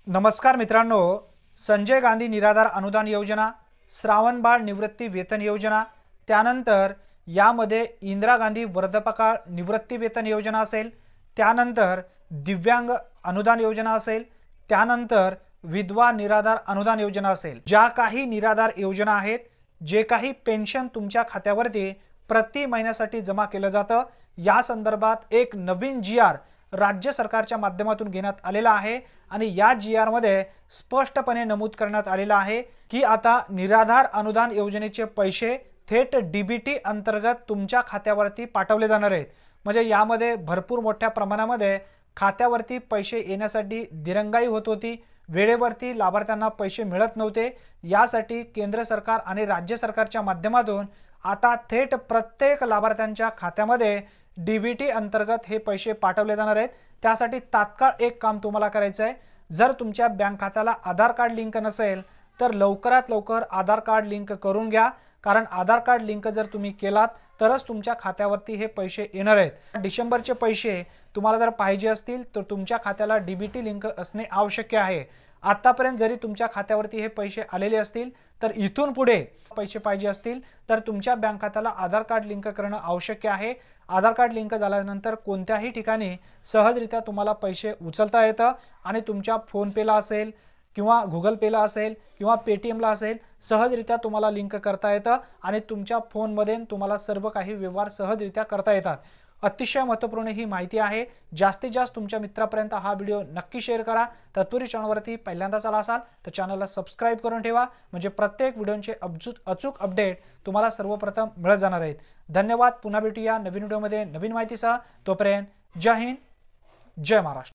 नमस्कार मित्रांनो, संजय गांधी निराधार अनुदान योजना, श्रावणबाळ निवृत्ती वेतन योजना, त्यानंतर यामध्ये इंदिरा गांधी वृद्धापकाळ निवृत्ती वेतन योजना असेल, त्यानंतर दिव्यांग अनुदान योजना असेल, त्यानंतर विधवा निराधार अनुदान योजना असेल। ज्या काही निराधार योजना आहेत, जे काही पेन्शन तुमच्या खात्यावरती प्रति महिन्यासाठी जमा केलं जातं, या संदर्भात एक नवीन GR राज्य सरकारच्या माध्यमातून घेण्यात आलेला आहे आणि या GR मध्ये स्पष्टपणे नमूद करण्यात आलेलं आहे की आता निराधार अनुदान योजनेचे पैसे थेट DBT अंतर्गत तुमच्या खात्यावरती पाठवले जाणार आहेत। म्हणजे यामध्ये भरपूर मोठ्या प्रमाणामध्ये खात्यावरती पैसे येण्यासाठी दिरंगाई होत होती, वेळेवरती लाभार्थ्यांना पैसे मिळत नव्हते। यासाठी केंद्र सरकार आणि राज्य सरकारच्या माध्यमातून आता थेट प्रत्येक लाभार्थ्यांच्या खात्यामध्ये DBT अंतर्गत हे पैसे पाठवले जाणार आहेत। त्यासाठी तात्काळ एक काम तुम्हाला करायचं आहे, जर तुमच्या बँक खात्याला आधार कार्ड लिंक नसेल तर लवकरात लवकर आधार कार्ड लिंक करून घ्या, कारण आधार कार्ड लिंक जर तुम्ही केलात तरच तुमच्या खात्यावरती हे पैसे येणार आहेत। डिसेंबरचे पैसे तुम्हाला जर पाहिजे असतील तर तुमच्या खात्याला DBT लिंक असणे आवश्यक आहे। आतापर्यंत जरी तुमच्या खात्यावरती हे पैसे आलेले असतील तर इथून पुढे पैसे पाहिजे असतील तर तुमच्या बँक खात्याला आधार कार्ड लिंक करणं आवश्यक आहे। आधार कार्ड लिंक झाल्यानंतर कोणत्याही ठिकाणी सहजरित्या तुम्हाला पैसे उचलता येतं आणि तुमच्या फोन पेला असेल किंवा गुगल पेला असेल किंवा पेटीएमला असेल, सहजरित्या तुम्हाला लिंक करता येतं आणि तुमच्या फोनमध्ये तुम्हाला सर्व काही व्यवहार सहजरित्या करता येतात। अतिशय महत्त्वपूर्ण ही माहिती आहे। जास्तीत जास्त तुमच्या मित्रांपर्यंत हा व्हिडिओ नक्की शेअर करा। तत्पूर्वी चॅनलवरती पहिल्यांदाच आला असाल तर चॅनलला सबस्क्राइब करून ठेवा, म्हणजे प्रत्येक व्हिडिओचे अचूक अपडेट तुम्हाला सर्वप्रथम मिळत जाणार आहेत। धन्यवाद। पुन्हा भेटूया नवीन व्हिडिओमध्ये नवीन माहितीसह। तोपर्यंत जय हिंद, जय महाराष्ट्र।